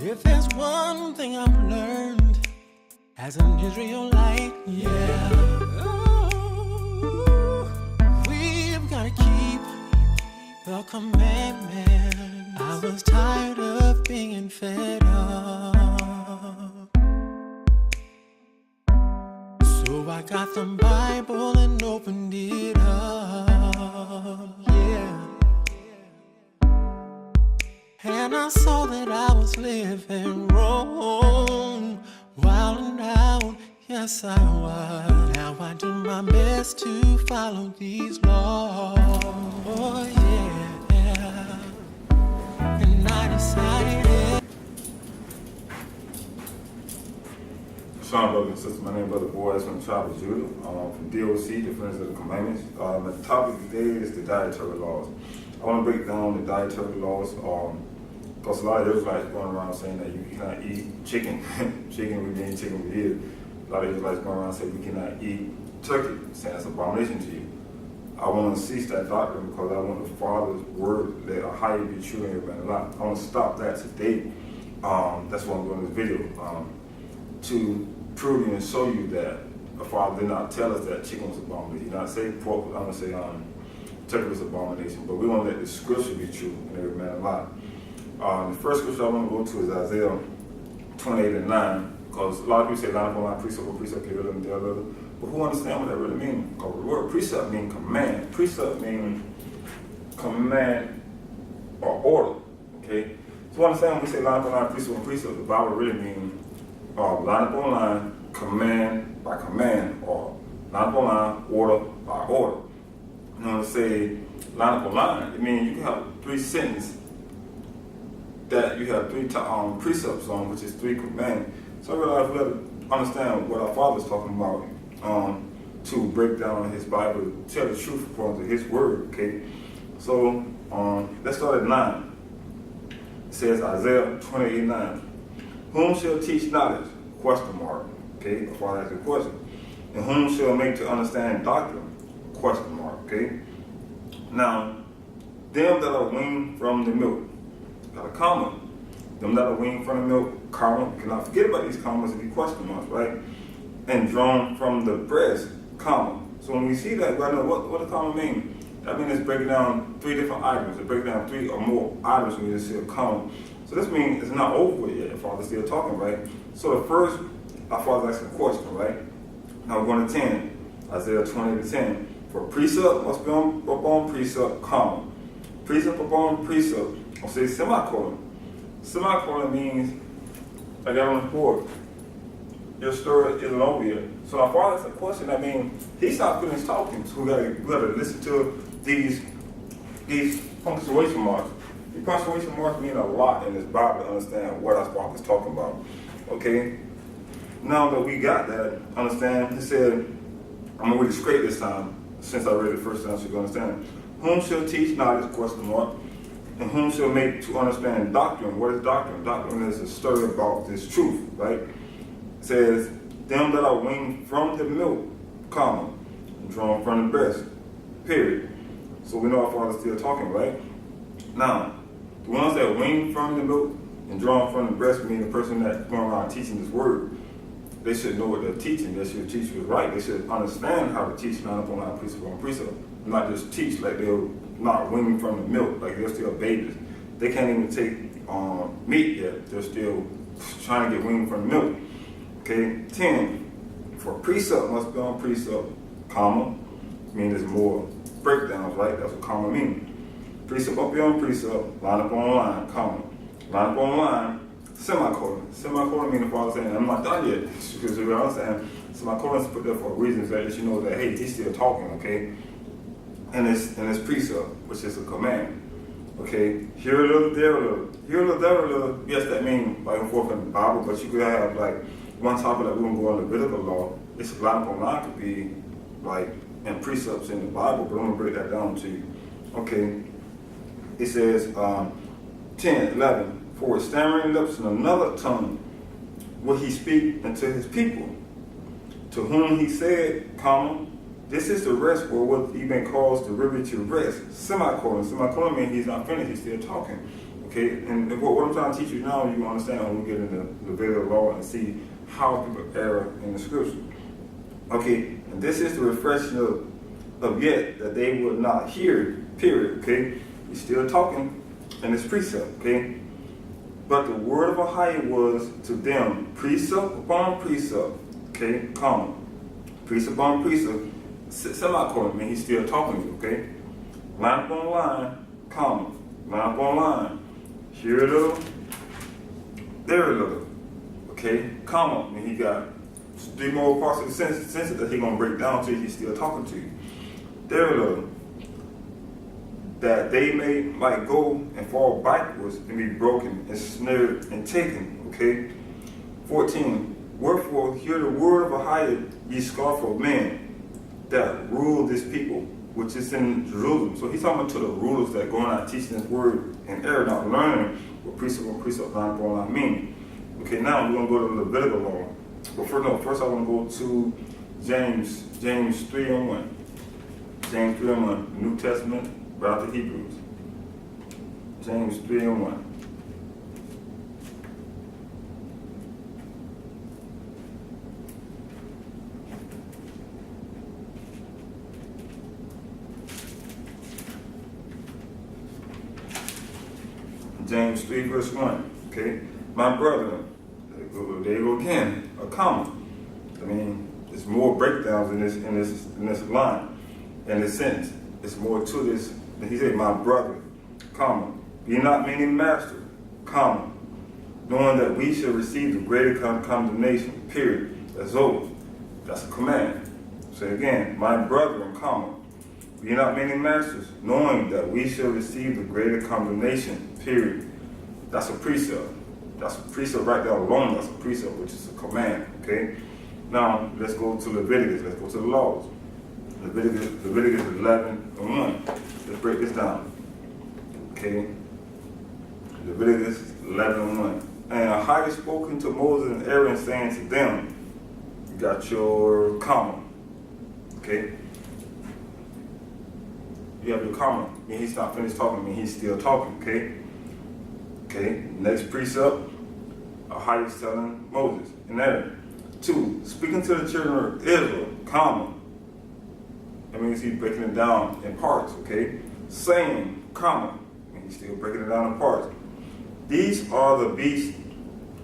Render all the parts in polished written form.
If there's one thing I've learned as an Israelite, yeah, we've got to keep the commandment. I was tired of being fed up, so I got the Bible and opened it up, yeah. And I saw that I was living wrong, wild and out, yes I was. Now I do my best to follow these laws, oh yeah. And I decided. Shalom, brothers and sisters. My name is Brother Boaz from the tribe of Judah, from DOC, Defenders of the Commandments. The topic today is the dietary laws. I want to break down the dietary laws because a lot of Israelites going around saying that you cannot eat chicken. Chicken, we mean chicken we eat. A lot of Israelites going around saying we cannot eat turkey, saying that's an abomination to you. I want to cease that doctrine because I want the Father's word that are highly be true and everybody alive. I want to stop that today. That's why I'm doing this video. To prove you and show you that the Father did not tell us that chicken was abomination. He did not say pork, I'm going to say turkey was abomination, but we want to let the scripture be true and every man alive. The first scripture I want to go to is Isaiah 28 and 9, because a lot of people say line upon line, precept or precept, here, little, there, little. But who understand what that really means? Because the word precept means command. Precept means command or order, okay? So understand when we say line upon line, precept or precept, the Bible really means line upon line, command by command, or line upon line, order by order. You know, to say line upon line, it means you can have three sentences that you have three precepts on, which is three commands. So I realize we have to understand what our Father is talking about to break down His Bible, to tell the truth according to His Word. Okay, so let's start at 9. It says Isaiah 28:9. Whom shall teach knowledge? Question mark. Okay, the Father asks a question. And whom shall make to understand doctrine? Question mark. Okay. Now, them that are weaned from the milk. Got a comma. Them that are weaned from the milk, comma. You cannot forget about these commas if you question marks, right? And drawn from the breast, comma. So when we see that, we gotta know what the comma mean. That means it's breaking down three different items. It's breaking down three or more items when you just see a comma. So this means it's not over with yet. The Father's still talking, right? So the first, our Father's asking a question, right? Now we're going to 10. Isaiah 20:10. For precept must be upon precept, comma. Precept upon precept. I'll say semicolon. Semicolon means, like that on the board, your story isn't over yet. So our Father asks a question, that means He's not finished talking. So we gotta listen to these punctuation marks. The punctuation marks mean a lot in this Bible to understand what our Father is talking about. Okay? Now that we got that, understand, He said, I'm going to read it straight this time. Since I read it the first time, so you can understand. Whom shall teach knowledge, question mark, and whom shall make to understand doctrine? What is doctrine? Doctrine is a story about this truth, right? It says, them that are weaned from the milk, comma, drawn from the breast, period. So we know our Father's still talking, right? Now, the ones that wean from the milk and drawn from the breast mean the person that's going around teaching this word. They should know what they're teaching. They should teach what's right. They should understand how to teach line upon line, precept upon precept. Not just teach like they're not weaning from the milk, like they're still babies. They can't even take meat yet. They're still trying to get weaned from the milk. Okay, 10. For precept must be on precept, comma. Mean there's more breakdowns, right? That's what comma means. Precept up beyond precept, line upon line, comma. Line upon line, semicolon. Semicolon means the Father saying, I'm not done yet. Because you understand, semicolon is put there for a reason, so that you know that, hey, He's still talking, okay? And this precept, which is a command. Okay, here a little, there a little. Here a little, there a little. Yes, that means back and forth in the Bible, but you could have like one topic that we're going to go on Levitical law. It's line upon line could be like in precepts in the Bible, but I'm going to break that down to you. Okay, it says 10, 11. For with stammering lips and another tongue will He speak unto His people, to whom He said, comma, this is the rest wherewith He been caused the river to rest. Semicolon. Semicolon means He's not finished, He's still talking. Okay, and what I'm trying to teach you now, you understand when we get into the Levitical law and see how people err in the scripture. Okay, and this is the refreshing of yet that they would not hear, period. Okay, he's still talking in this precept. Okay, but the word of Ahia was to them precept upon precept. Okay, comma, precept upon precept, semicolon, mean he's still talking. Okay, line upon line, comma, line upon line. Here a little, there a little. Okay, comma, and he got 3 more parts of the sentence that he's gonna break down to you. He's still talking to you. There a little, that they might go and fall backwards and be broken and snared and taken. Okay, 14. Wherefore hear the word of Ahia, ye scornful men that rule this people, which is in Jerusalem. So he's talking to the rulers that going out teaching his word and error, not learning what precept on precept, line upon line mean. Okay, now we're going to go to the Levitical law. But first I want to go to James 3:1. James 3:1, New Testament, right out to Hebrews. James 3:1. James 3 verse 1. Okay, my brethren, there you go again, a comma. I mean, there's more breakdowns in this line, in this sentence. There's more to this. He said, my brother, comma, be not many master, comma, knowing that we shall receive the greater condemnation. Period. That's over. That's a command. Say again, my brethren, comma, be not many masters, knowing that we shall receive the greater condemnation. Period. That's a precept. That's a precept right there alone. That's a precept, which is a command. Okay. Now let's go to Leviticus. Let's go to the laws. Leviticus 11:1. Let's break this down. Okay. Leviticus 11:1. And Ahia spoken to Moses and Aaron, saying to them, you got your comma. Okay. You have your comma. And he's not finished talking. And he's still talking. Okay. Okay. Next precept. Ahia is telling Moses and Aaron. 2. Speaking to the children of Israel, comma. That means he's breaking it down in parts. Okay. Saying, comma. And he's still breaking it down in parts. These are the beasts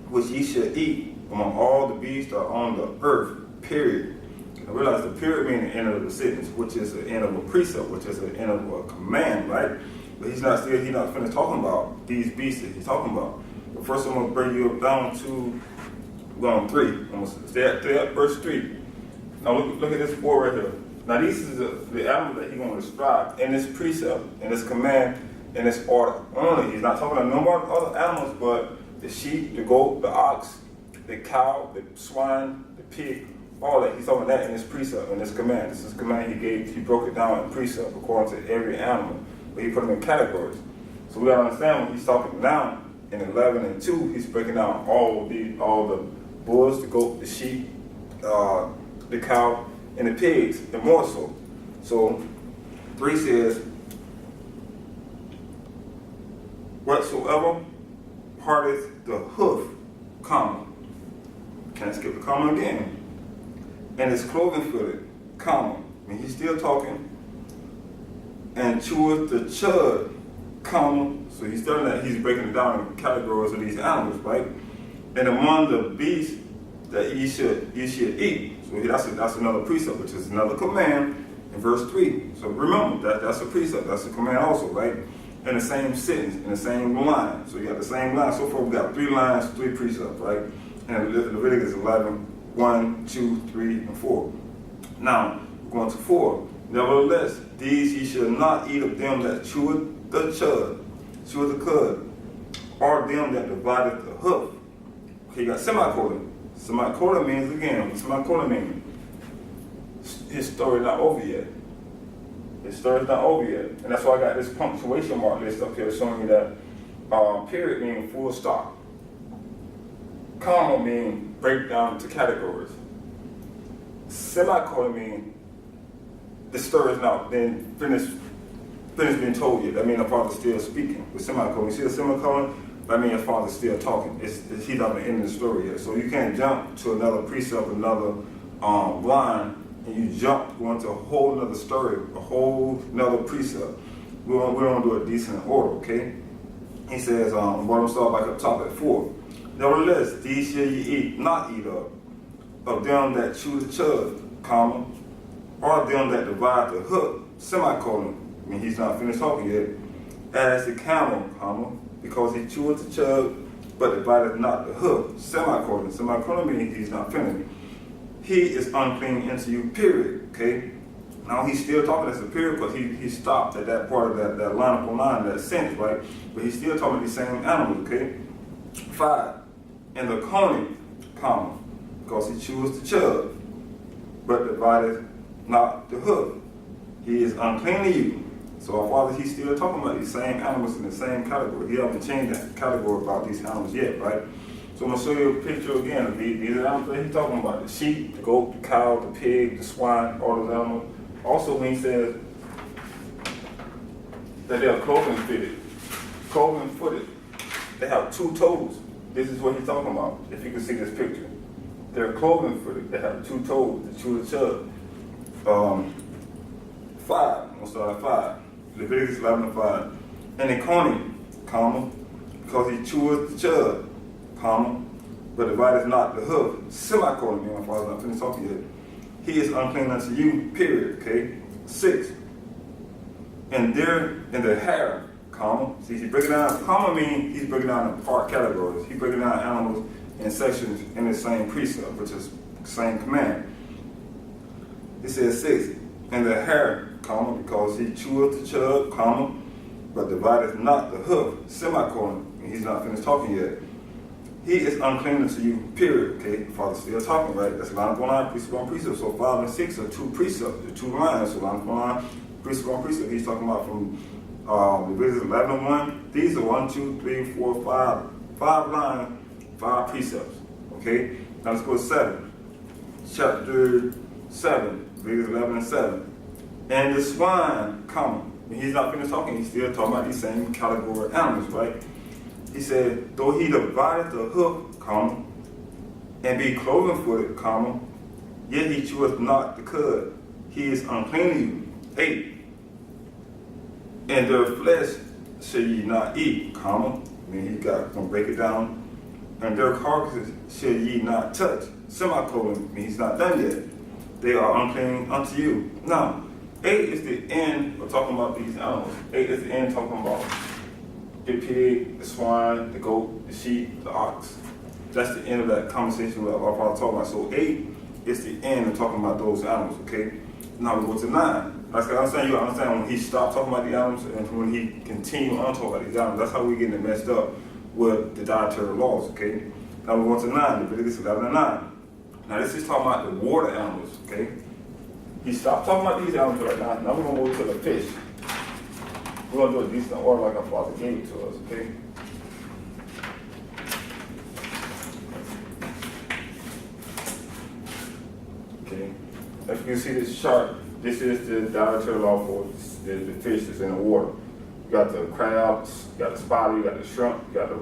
which ye shall eat among all the beasts that are on the earth. Period. I realize the period means the end of the sentence, which is the end of a precept, which is the end of a command, right? But he's not finished talking about these beasts that he's talking about. But first I'm going to bring you down to 3. I'm going to stay at verse 3. Now look at this board right here. Now this is the animal that he's going to describe in this precept, in this command, in this order only. He's not talking about no more other animals, but the sheep, the goat, the ox, the cow, the swine, the pig, all that. He's talking about that in this precept, in this command. This is a command he gave. He broke it down in precept according to every animal, but he put them in categories. So we gotta understand when he's talking now in 11:2, he's breaking down all the bulls, the goat, the sheep, the cow, and the pigs, and more so. So 3 says, whatsoever parteth the hoof, comma. Can't skip the comma again. And his clothing footed, comma. I mean, he's still talking. And cheweth the chud, comma. So he's telling that he's breaking it down in categories of these animals, right? And among the beasts that ye should eat. So that's another precept, which is another command in verse 3. So remember, that's a precept, that's a command also, right? In the same sentence, in the same line. So you got the same line. So far we got 3 lines, 3 precepts, right? And Leviticus 11:1, 2, 3, and 4. Now, we're going to 4. Nevertheless, these ye shall not eat of them that cheweth the chud, cheweth the cud, or them that divideth the hoof. Okay, you got semicolon. Semicolon means, again, what semicolon means? His story not over yet. His story's not over yet. And that's why I got this punctuation mark list up here showing you that period means full stop. Comma means break down into categories. Semicolon means the story is not then finished finished being told yet. That means the Father's still speaking with semicolon. You see the semicolon? That means the Father's still talking. He's not the end of the story yet. So you can't jump to another precept, another line, and you jump going to a whole nother story, a whole nother precept. We don't do a decent order, okay? He says, what I'm starting back up top at 4. Nevertheless, these shall ye eat, not eat of them that chew the cud, comma, or them that divide the hook, semicolon. I mean, he's not finished talking yet. As the camel, comma, because he cheweth the cud, but divideth not the hook, semicolon. Semicolon means he's not finished. He is unclean unto you, period, okay? Now he's still talking as a period, but he stopped at that part of that line upon line, that sentence, right? But he's still talking these same animals, okay? 5. And the coney, comma, because he chews the cud, but divideth not the hoof. He is unclean to you. So our Father, he's still talking about these same animals in the same category. He hasn't changed that category about these animals yet, right? So I'm going to show you a picture again of these animals that he's talking about. The sheep, the goat, the cow, the pig, the swine, all those animals. Also when he says that they are cloven footed, they have 2 toes. This is what he's talking about, if you can see this picture. They're cloven footed, they have 2 toes, they chew the cud. 5, we'll start at 5. Leviticus 11:5. And a coney, comma, because he cheweth the cud, comma, but divideth not the hoof, semicolon, my Father's not finished talking yet. He is unclean unto you, period, okay? 6. And there in the hair, comma, see he's breaking down, comma means he's breaking down in part categories. He's breaking down animals in sections in the same precept, which is the same command. It says 6. And the hair, comma, because he cheweth the cud, comma, but divideth not the hoof, semicolon, and he's not finished talking yet. He is unclean unto you, period, okay? Father's still talking, right? That's line upon line, precept on precept. So 5 and 6 are 2 precepts, 2 lines. So line upon line, precept on precept. He's talking about from Leviticus 11:1. These are 1, 2, 3, 4, 5. 5 lines, 5 precepts, okay? Now let's go to 7. Chapter 7, Leviticus 11:7. And the swine, comma. He's not finished talking. He's still talking about these same category of animals, right? He said, though he divideth the hoof, comma, and be cloven footed, comma, yet he cheweth not the cud. He is unclean to you. 8. And their flesh shall ye not eat, comma. I mean, he's going to break it down. And their carcasses shall ye not touch. Semicolon, I mean, he's not done yet. They are unclean unto you. Now, 8 is the end of talking about these animals. 8 is the end talking about the pig, the swine, the goat, the sheep, the ox. That's the end of that conversation that our Father talking about. So 8 is the end of talking about those animals, okay? Now we go to 9. Like I understand, you understand when he stopped talking about the animals and when he continued on talking about these animals. That's how we're getting it messed up with the dietary laws, okay? Now we go to 9, Leviticus 11:9. Now this is talking about the water animals, okay? He stopped talking about these animals right now. Now we're going to go to the fish. We're going to do a decent order like our Father gave it to us, okay? Okay. As you can see this chart, this is the dietary law for the fish that's in the water. You got the crabs, you got the spider, you got the shrimp, you got the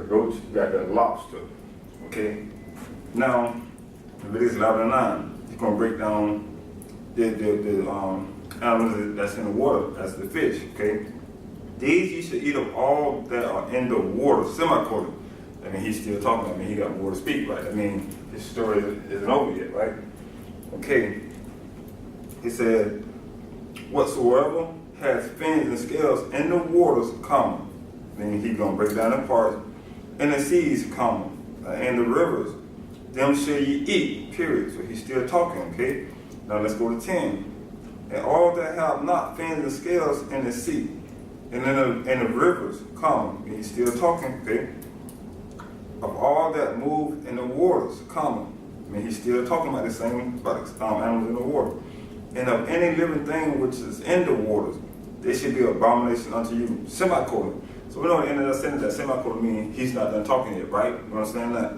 roach, you got the lobster, okay? Now, Leviticus 11:9. He's going to break down the animals that's in the water, as the fish, okay? These you should eat of all that are in the water, semicolon. I mean, he's still talking. I mean, he got more to speak, right? I mean, his story isn't over yet, right? Okay. He said, whatsoever has fins and scales in the waters, comma. Then he's going to break down the parts. In the seas, comma, and the rivers, them shall ye eat, period. So he's still talking, okay? Now let's go to 10. And all that have not fins and scales in the sea, and in the rivers, comma, and he's still talking, okay? Of all that move in the waters, comma, I mean, he's still talking about the same animals in the water. And of any living thing which is in the waters, they should be abomination unto you, semicolon. So we know at the end of that sentence that semicolon means he's not done talking yet, right? You understand that?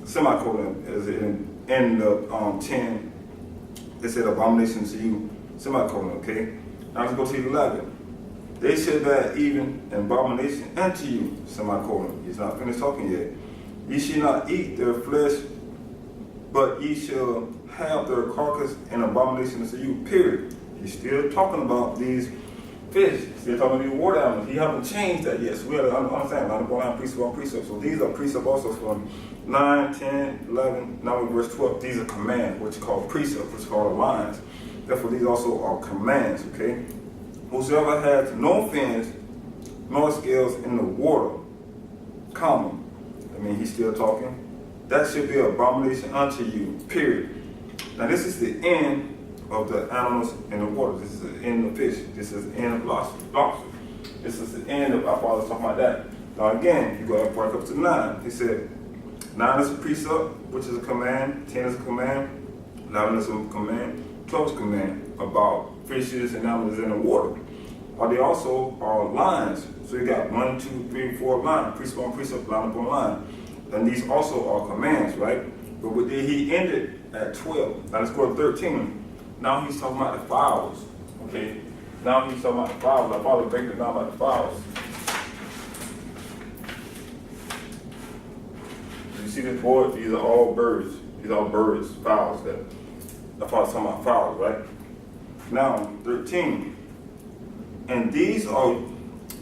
Semicolon is in the 10, it said abomination to you, semicolon, okay? Now let's go to 11. They shall bear even an abomination unto you, semicolon. He's not finished talking yet. Ye shall not eat their flesh, but ye shall have their carcass an abomination unto you, period. He's still talking about these fish. He's still talking about these water animals. He hasn't changed that yet. So we have to understand, not going down precept on precept. So these are precepts also from 9, 10, 11, now in verse 12. These are commands, which are called precepts, which are called lines. Therefore, these also are commands, okay? Whosoever has no fins nor scales in the water, comma, he's still talking, that should be an abomination unto you, period. Now this is the end of the animals in the water. This is the end of fish. This is the end of lobster. This is the end of our father's talking about that. Now again, you go back up to 9. He said, 9 is a precept, which is a command, 10 is a command, 11 is a command, 12 is a command about fishes and animals in the water. Or they also are lines. So you got 1, 2, 3, 4 lines, precept on precept, line upon line. And these also are commands, right? But he ended at 12. Now let's go to 13. Now he's talking about the fowls, okay? Now he's talking about the fowls. I'll probably break it down about the fowls. You see this board? These are all birds. These are all birds, fowls. That's why I'm talking about fowls, right? Now, 13. And these are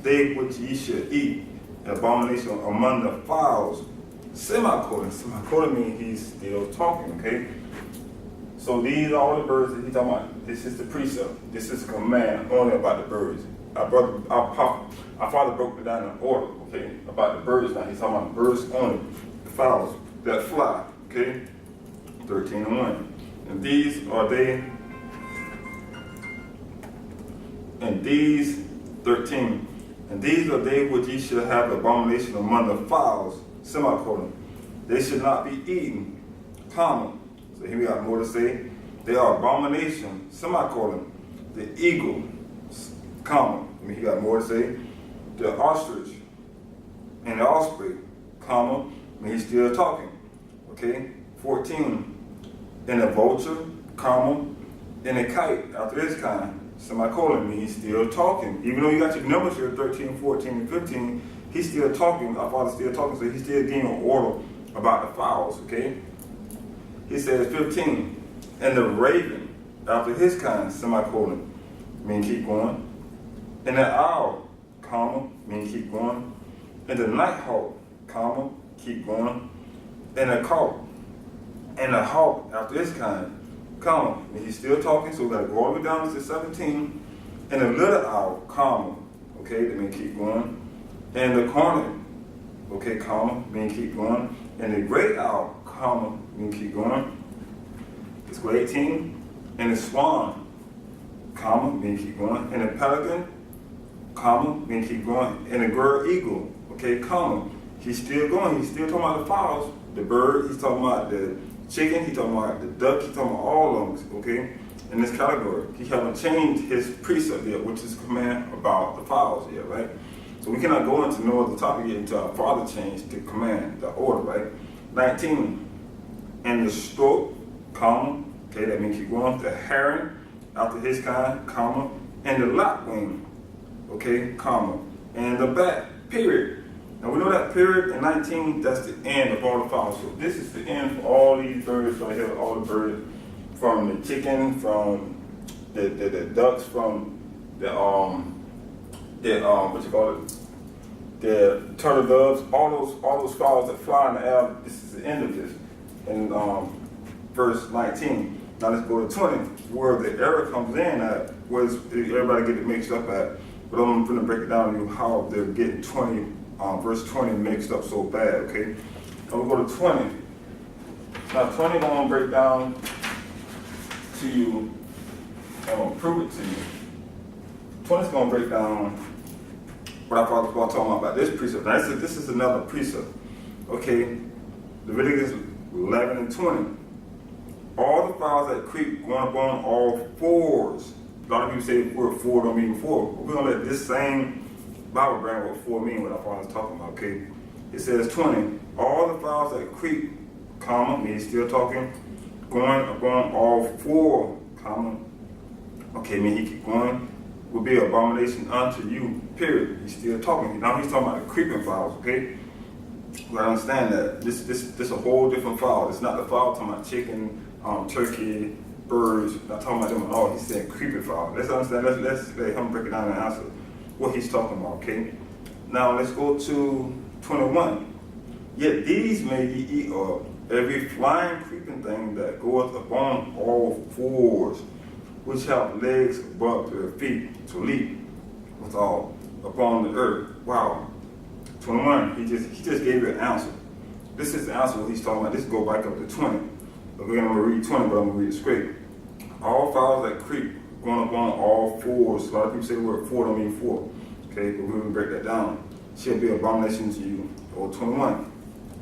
they which ye should eat, an abomination among the fowls. Semicolon. Semicolon means he's still talking, okay? So these are all the birds that he's talking about. This is the precept. This is a command only about the birds. Our father broke it down in order, okay? About the birds now. He's talking about the birds only. The fowls that fly, okay? 13 and 1. And these are they. And these, 13. And these are they which ye shall have abomination among the fowls, semicolon. They should not be eaten, comma. So here we got more to say. They are abomination, semicolon. The eagle, comma. He got more to say. The ostrich and the osprey, comma. He's still talking. Okay. 14. And the vulture, comma. And the kite, after this kind, semicolon, he's still talking. Even though you got your numbers here, 13, 14, and 15, he's still talking. Our father's still talking, so he's still giving an order about the fowls, okay? He says 15, and the raven, after his kind, semicolon, keep going. And the owl, comma, keep going. And the nighthawk, comma, keep going. And the cock, and the hawk, after his kind, comma, and he's still talking, so we gotta go all the way down to 17. And the little owl, comma, okay, that keep going. And the cornet, okay, comma, keep going. And the great owl, comma, keep going. Let's go 18. And the swan, comma, keep going. And the pelican, comma, keep going. And the girl eagle, okay, comma. He's still going, he's still talking about the fowls, the bird, he's talking about the chicken, he's talking about the duck, he's talking about all of them, okay, in this category. He haven't changed his precept yet, which is a command about the fowls yet, right? So we cannot go into no other topic yet until our father changed the command, the order, right? 19, and the stork, comma, okay, that means keep going. The heron, after his kind, comma, and the lapwing, okay, comma, and the bat, period. Now we know that period in 19, that's the end of all the fowls. So this is the end for all these birds right here, all the birds, from the chicken, from the ducks, from the what you call it, the turtle doves, all those fowls that fly in the air. This is the end of this in verse 19. Now let's go to 20, where the error comes in at, where everybody get it mixed up at. But I'm going to break it down to you how they're getting 20. Verse 20 mixed up so bad, okay? And we'll go to 20. Now 20 I'm going to break down to you, I'm going to prove it to you. 20 is going to break down what I thought was talking about this precept. Now this is another precept, okay? Leviticus 11 and 20. All the fowls that creep going upon all fours. A lot of people say the word four don't mean four. But we're going to let this same Bible brand what 4 mean, what our father's talking about, okay? It says 20, all the fowls that creep, comma, he's still talking, going upon all 4, comma, okay, he keep going, will be an abomination unto you, period. He's still talking. Now he's talking about the creeping fowls, okay? But I understand that this a whole different fowl. It's not the fowl talking about chicken, turkey, birds, not talking about them at all. He's saying creeping fowl. Let's understand, let's let him break it down and answer what he's talking about, okay? Now let's go to 21. Yet these may ye eat of, every flying creeping thing that goeth upon all fours, which have legs above their feet to leap withal upon the earth. Wow. 21, he just gave you an answer. This is the answer what he's talking about. This go back up to 20. Again, I'm going to read 20, but I'm going to read it straight. All fowls that creep, going upon all fours. A lot of people say the word four don't mean four. Okay, but we're going to break that down. Shall be abomination to you. Or 21.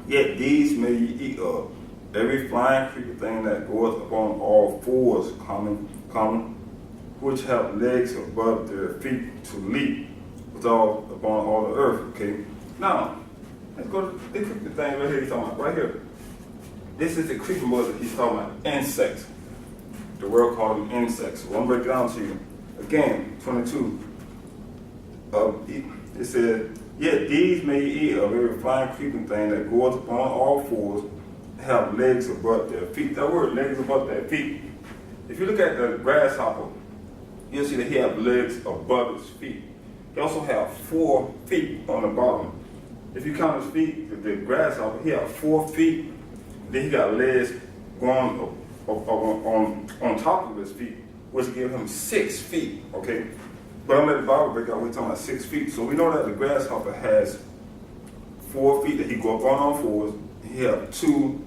Yet these may ye eat of, every flying creeping thing that goeth upon all fours, common, which have legs above their feet to leap withal upon all the earth. Okay. Now, let's go to the creeping thing right here he's talking about. Right here. This is the creeping word that he's talking about. Insects. The world called them insects. So I'm going to break it down to you. Again, 22. It said, yet these may ye eat of every flying creeping thing that goeth upon all fours, have legs above their feet. That word, legs above their feet. If you look at the grasshopper, you'll see that he has legs above his feet. He also has 4 feet on the bottom. If you count his feet, the grasshopper, he has 4 feet. Then he got legs going on top of his feet, which gives him 6 feet, okay? But I'm going to let the Bible break out, we're talking about 6 feet. So we know that the grasshopper has 4 feet that he go up on all fours. He has 2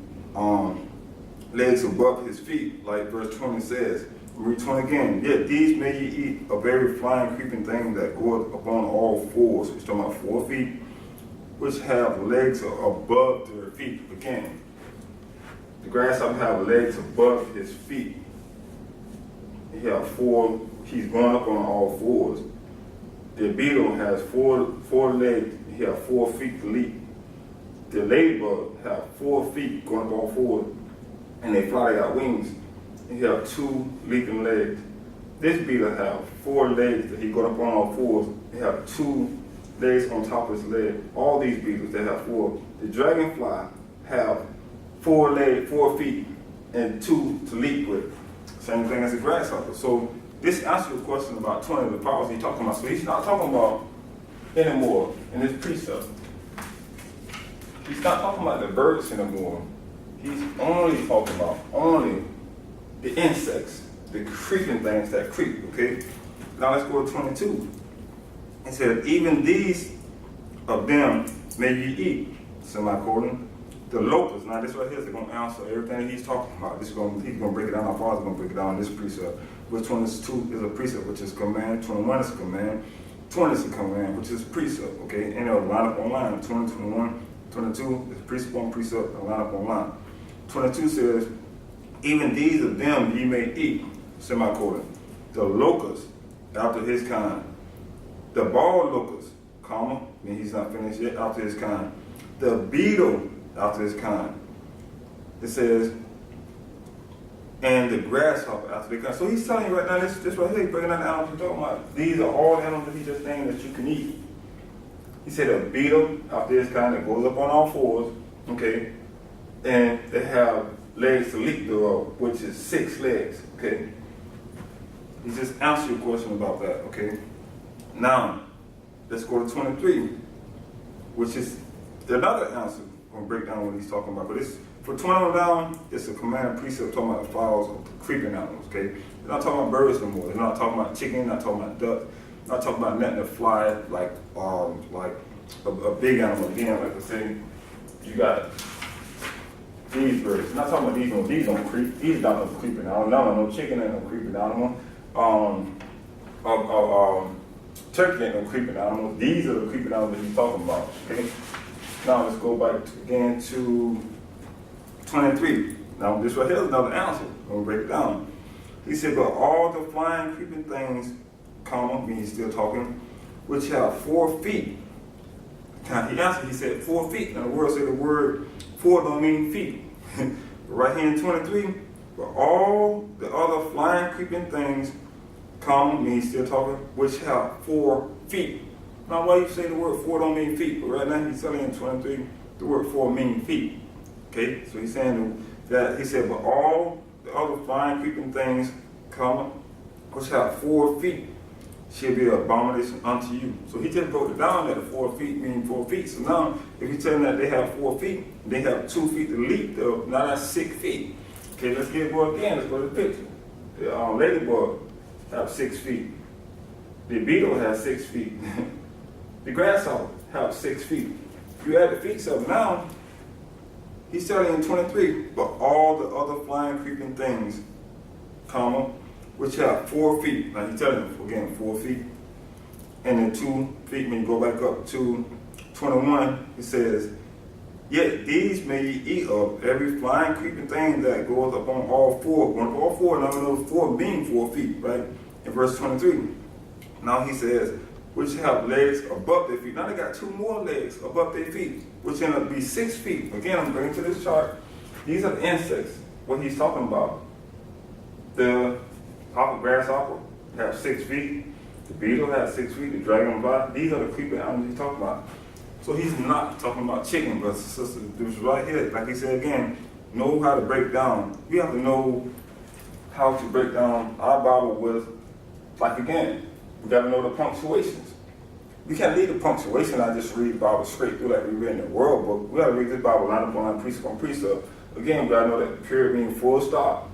legs above his feet, like verse 20 says. Read 20 again. Yet these may ye eat of every flying creeping thing that goeth upon all fours. He's talking about 4 feet, which have legs above their feet. Again, the grasshopper have legs above his feet. He have 4. He's going up on all fours. The beetle has four legs. He has 4 feet to leap. The ladybug have 4 feet going up on fours, and they fly. They got wings. He have 2 leaping legs. This beetle have 4 legs that he go up on all fours. He have 2 legs on top of his leg. All these beetles, they have 4. The dragonfly have 4 legs, 4 feet, and 2 to leap with. Same thing as the grasshopper. So this answers the question about 20 of the powers he's talking about. So he's not talking about anymore in this precept. He's not talking about the birds anymore. He's only talking about the insects, the creeping things that creep, okay? Now let's go to 22. It said, even these of them may ye eat, semicolon, the locusts. Now this right here is going to answer everything he's talking about. He's going to break it down. Our Father's going to break it down in this precept. Verse 22 is a precept, which is command. 21 is a command. 20 is a command, which is precept, okay? And it'll line up on line. 20, 21, 22 is precept on precept, and line up on line. 22 says, even these of them ye may eat, semicolon, the locust after his kind, the bald locust, comma, I mean he's not finished yet, after his kind, the beetle after his kind. It says, and the grasshopper after their kind. So he's telling you right now, this right here, breaking down the animals he's talking about. These are all animals that he just named that you can eat. He said a beetle after his kind that goes up on all fours, okay, and they have legs to leap thereof, which is 6 legs, okay? He just answered your question about that, okay? Now, let's go to 23, which is another answer. I'm going to break down what he's talking about. But it's, for 21 down, it's a command precept talking about the fowls of the creeping animals, okay? They're not talking about birds no more. They're not talking about chicken, not talking about duck, not talking about nothing that fly like a big animal. Again, like I say, you got these birds. Not talking about these don't creep. These not no creeping animal. No chicken ain't no creeping animal. Turkey ain't no creeping animals. These are the creeping animals that he's talking about. Okay. Now let's go back again to 23. Now this right here is another answer. I'm gonna break it down. He said, but all the flying creeping things, comma, means he's still talking, which have 4 feet. Now he answered, he said 4 feet. Now the word said the word 4 don't mean feet. Right here in 23, but all the other flying creeping things comma, means still talking, which have 4 feet. Now, why you say the word 4 don't mean feet? But right now he's telling you in 23, the word 4 means feet. Okay, so he's saying that, he said, but all the other flying, creeping things, comma, which have 4 feet, shall be an abomination unto you. So he just broke it down that the 4 feet mean 4 feet. So now, if you tell them that they have 4 feet, they have 2 feet to leap, now that's 6 feet. Okay, let's get it again. Let's go to the picture. The ladybug have 6 feet. The beetle has 6 feet. The grasshopper have 6 feet. You add the feet up now, he's telling you in 23, but all the other flying, creeping things, comma, which have 4 feet. Now he's telling you, again, 4 feet. And then 2 feet, when you go back up to 21, he says, yet these may ye eat of every flying, creeping thing that goes upon all 4. One of all 4, now we know 4 being 4 feet, right? In verse 23. Now he says, which have legs above their feet. Now they got 2 more legs above their feet, which end up be 6 feet. Again, I'm bringing to this chart. These are the insects, what he's talking about. The grasshopper have 6 feet. The beetle has 6 feet. The dragonfly. These are the creeping animals he's talking about. So he's not talking about chicken, brothers and sisters. This right here, like he said again, know how to break down. You have to know how to break down our Bible with, like again, we got to know the punctuations. We can't read the punctuation. I just read the Bible straight through like we read in the world book. We got to read this Bible line upon line, precept on precept. Again, we got to know that the period means full stop.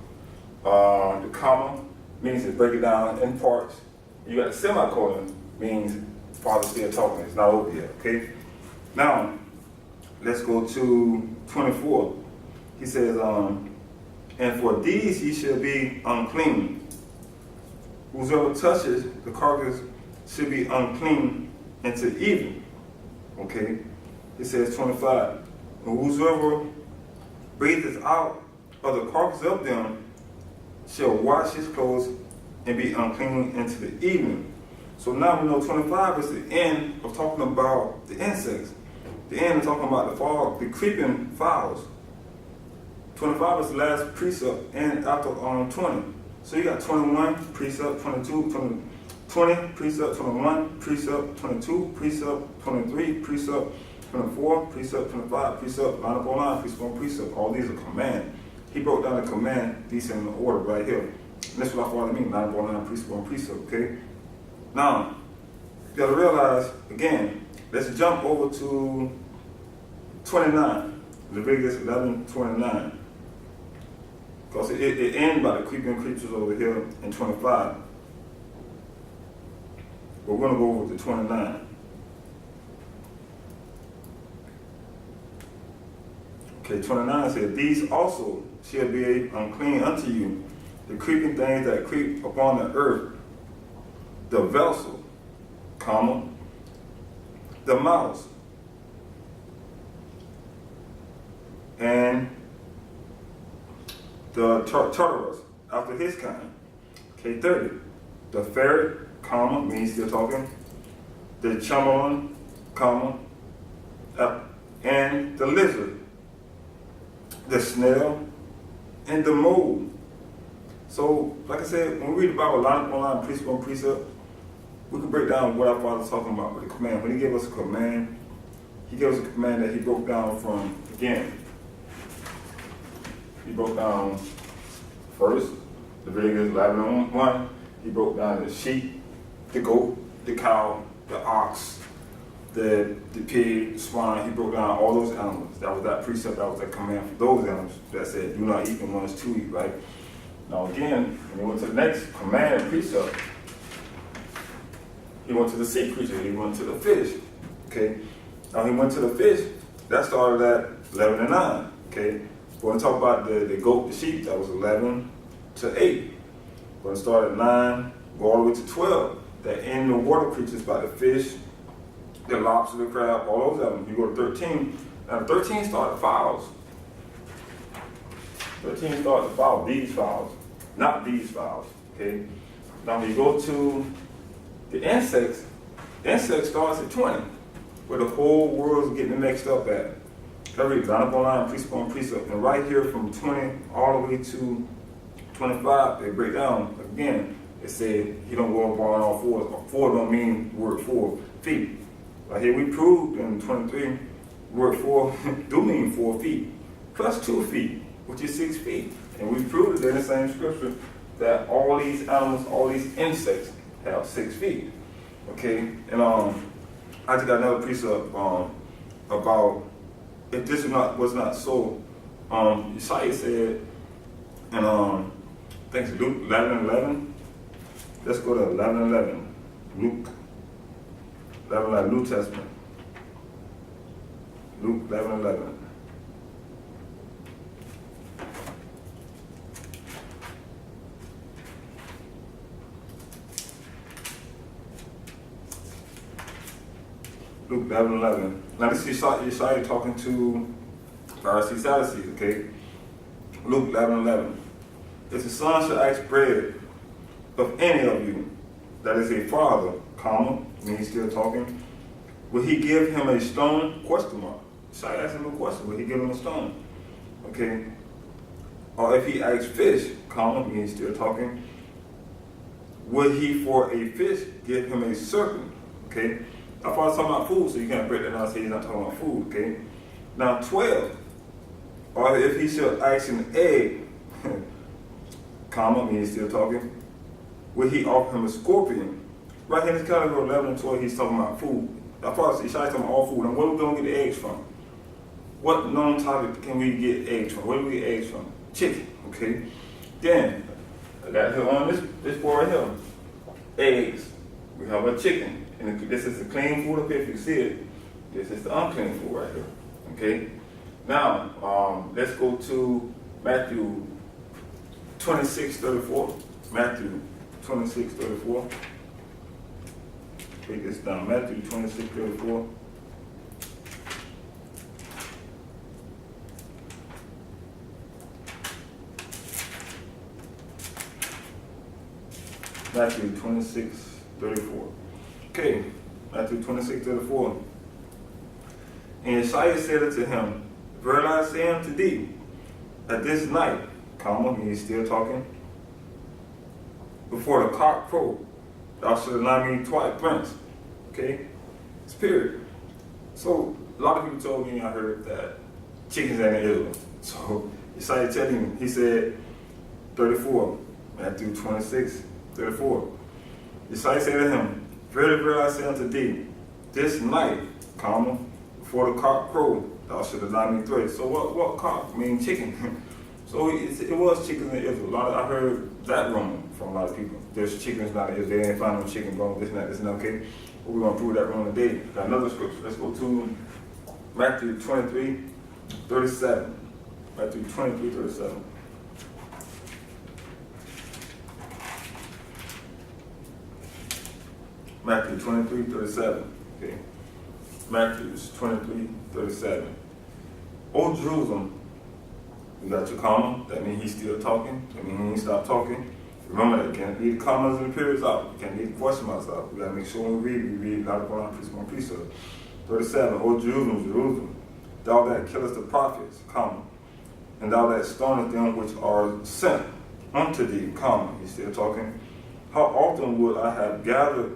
The comma means to break it down in parts. You got a semicolon, means Father's still talking. It's not over yet, okay? Now, let's go to 24. He says, and for these ye shall be unclean. Whosoever touches the carcass should be unclean until evening. Okay? It says 25. And whosoever breatheth out of the carcass of them shall wash his clothes and be unclean into the evening. So now we know 25 is the end of talking about the insects. The end of talking about the creeping fowls. 25 is the last precept, and after 20. So you got 21, precept, 22, 20, precept, 21, precept, 22, precept, 23, precept, 24, precept, 25, precept, line upon line, precept on precept. All these are command. He broke down the command, these in the order right here. And that's what I follow mean, line upon line, precept on precept, okay? Now, you gotta realize, again, let's jump over to 29, Leviticus 11:29. Because it ends by the creeping creatures over here in 25. But we're going to go over to 29. Okay, 29 says, these also shall be unclean unto you, the creeping things that creep upon the earth, the vessel, comma, the mouse, and the Tartarus, after his kind. Okay, 30. The ferret, comma, means still talking. The chameleon, comma, and the lizard. The snail, and the mole. So, like I said, when we read the Bible line upon line, precept on precept, we can break down what our Father's talking about with the command. When he gave us a command, he gave us a command that he broke down from, again, he broke down first, Leviticus 11:1. He broke down the sheep, the goat, the cow, the ox, the pig, the swine. He broke down all those animals. That was that precept, that was that command for those animals that said, do not eat the ones to eat, right? Now again, when he went to the next command and precept, he went to the sea creature, he went to the fish, okay? Now he went to the fish, that started at 11 and 9, okay? We're going to talk about the goat, the sheep, that was 11 to 8. We're going to start at 9, go all the way to 12. That end the water creatures by the fish, the lobster, the crab, all those of them. You go to 13. Now 13 started fowls. 13 started fowls, these fowls, not these fowls, okay? Now when you go to the insects starts at 20, where the whole world's getting mixed up at. I read line upon line, precept on precept, and right here from 20 all the way to 25, they break down again it said he don't go up on all fours. Four don't mean word 4 feet. Right here we proved in 23, word 4 do mean 4 feet, plus 2 feet, which is 6 feet. And we proved it in the same scripture that all these animals, all these insects have 6 feet. Okay, and I just got another precept about if this was not so. Isaiah said, and I think it's Luke 11:11. Let's go to 11:11. Luke 11:11, New Testament. Luke 11:11. Luke 11:11. Now this is Isaiah talking to Pharisees, Sadducees, okay? Luke 11:11. If the son shall ask bread of any of you, that is a father, comma, and he's still talking, will he give him a stone? Question mark. Isaiah asked him a question. Will he give him a stone? Okay. Or if he asks fish, comma, and he's still talking, will he for a fish give him a serpent? Okay. I thought talking about food, so you can't break that down and say he's not talking about food, okay? Now 12, or if he shall ask an egg, comma, I mean he's still talking, will he offer him a scorpion? Right here in this category 11 and 12, he's talking about food. I thought he's talking about all food. And where are we going to get the eggs from? What known topic can we get eggs from? Where do we get eggs from? Chicken, okay? Then, I got here on this board right here, eggs. We have a chicken. And this is the clean food up here, if you see it. This is the unclean food right here, okay? Now, let's go to Matthew 26:34. Matthew 26:34. Break this down. Matthew 26:34. Matthew 26:34. Okay, Matthew 26:34. And Isaiah said unto him, verily I say unto thee, that this night, comma, he's still talking, before the cock crow, thou shalt deny me twice. Okay? It's period. So, a lot of people told me, I heard that chickens ain't in Israel. So, Isaiah telling him, he said, 34, Matthew 26:34. Isaiah said to him, verily, verily, I say unto thee, this night, comma, before the cock crow, thou shalt deny me thrice. So what cock mean chicken? So it was chickens in Israel. I heard that rumor from a lot of people. There's chickens not in Israel. They didn't find no chicken growing this and that, okay? But we're going to prove that rumor today. Got another scripture. Let's go to Matthew 23:37. Matthew 23:37. Matthew 23:37. Okay. Matthew 23:37. O Jerusalem, you got your comma. That means he's still talking. That means he ain't stopped talking. Remember that you can't leave the commas and the periods out. You can't leave the question marks out. We gotta make sure when we read out of Quran, precept on precept. 37. O Jerusalem, Jerusalem, thou that killest the prophets, comma, and thou that stonest them which are sent unto thee, comma. He's still talking. How often would I have gathered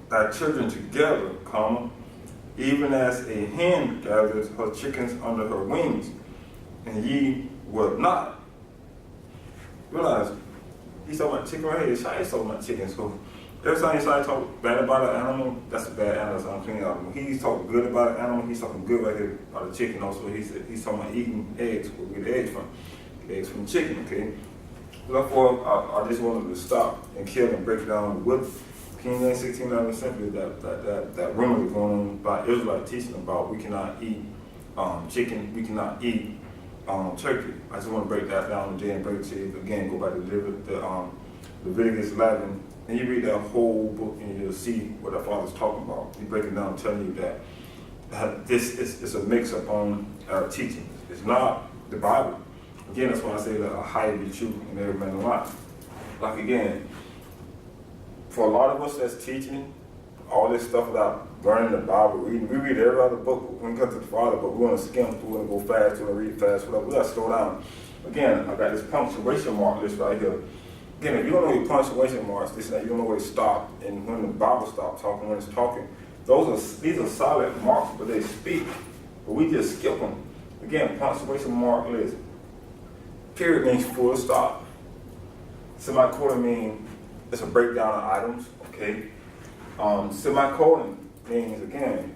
thy children together, comma, even as a hen gathers her chickens under her wings, and ye would not. Realize, he's talking about chicken right here. He's talking about chicken. So every time Isaiah talk bad about an animal, that's a bad animal, that's an unclean animal. He's talking good about an animal, he's talking good right here about the chicken also. He's talking about eating eggs. Where we get the eggs from? Get eggs from the chicken, okay? Therefore, I just wanted to stop and kill and break down what King James 16:11 simply that rumor is going on by Israelite teaching about we cannot eat chicken, we cannot eat turkey. I just want to break that down today and break it to you again. Go back to Leviticus 11, and you read that whole book, and you'll see what the Father's talking about. He's breaking down, telling you that this is a mix-up on our teaching. It's not the Bible. Again, that's why I say that a hide be true and every man a lie. Like again, for a lot of us that's teaching all this stuff about learning the Bible, we read every other book when we come to the Father, but we want to skim through and go fast, we want to read fast, whatever. We got to slow down. Again, I got this punctuation mark list right here. Again, if you don't know your punctuation marks, this and that, you don't know where to stop, and when the Bible stops talking, when it's talking, these are solid marks, but they speak, but we just skip them. Again, punctuation mark list. Period means full stop. Semicolon means it's a breakdown of items, okay? Semicolon means, again,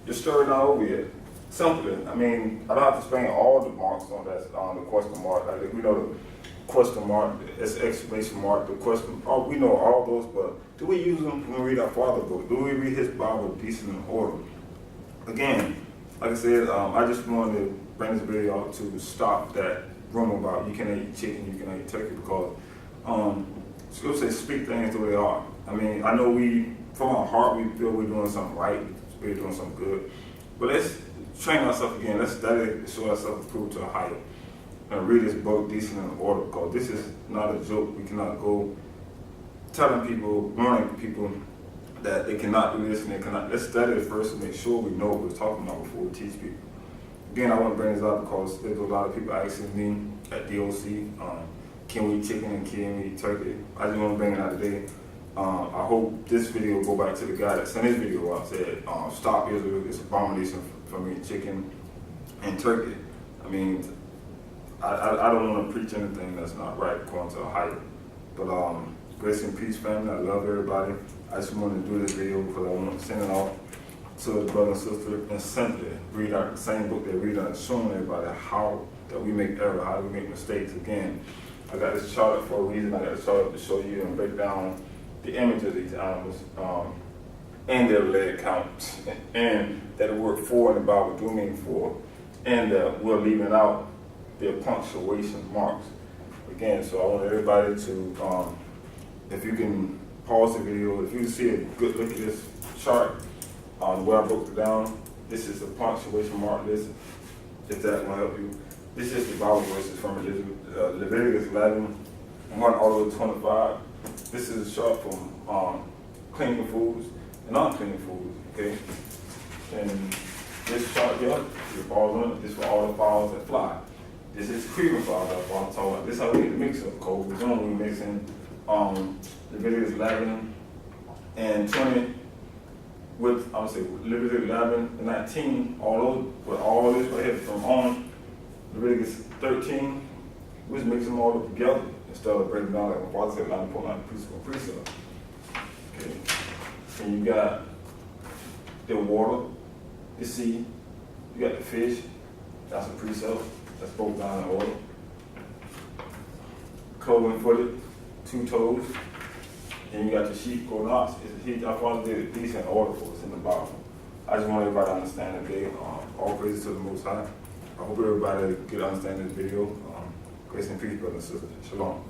your story not over yet. Simply, I mean, I don't have to explain all the marks on that, the question mark. Like, we know the question mark, it's exclamation mark, the question, oh, we know all those, but do we use them when we read our Father book? Do we read his Bible decent and order? Again, like I said, I just wanted to bring this video out to stop that rumor about you cannot eat chicken, you cannot eat turkey, because Scripture says speak things the way they are. I mean, I know we, from our heart, we feel we're doing something right, we're doing something good, but let's train ourselves again, let's study to show ourselves approved to a higher. And read this book decent and in order, because this is not a joke. We cannot go telling people, warning people that they cannot do this and they cannot. Let's study it first and make sure we know what we're talking about before we teach people. Again, I want to bring this up because there's a lot of people asking me at DOC, can we eat chicken and can we eat turkey? I just want to bring it out today. I hope this video will go back to the guy that sent his video out, said, stop Israel, it's abomination for me, chicken and turkey. I mean, I don't want to preach anything that's not right according to a hype. But grace and peace, family. I love everybody. I just wanted to do this video because I want to send it out to the brother and sister and simply read out the same book they read out, showing everybody how that we make error, how we make mistakes. Again, I got this chart up for a reason. I got this chart up to show you and break down the image of these animals and their leg count, and that the word for in the Bible do mean for, and that we're leaving out their punctuation marks. Again, so I want everybody to, if you can pause the video, if you see a good look at this chart, the way I broke it down, this is the punctuation mark list, if that will help you. This is the Bible verses from Leviticus 11, 1 all the way to 25. This is a chart from clean foods and unclean foods, okay? And this chart here, you pause on it, this for all the fowls that fly. This is creeping fowls that fly. I'm talking about. This is how we get the mix up code. We're doing, we're mixing Leviticus 11 and 20 with, I would say, Leviticus 11 and 19, all those, with all this right here from on Leviticus 13, we just mix them all up together instead of breaking down like my father said, line upon line, precept upon precept. Okay. And you got the water, the sea, you got the fish, that's a precept, that's broken down in order. Cloven footed, 2 toes, and you got the sheep, goat, and ox. I finally did a decent order for us in the Bible. I just want everybody to understand today. All praises to the Most High. I hope everybody get understand this video. Grace and peace, brothers and sisters. Shalom.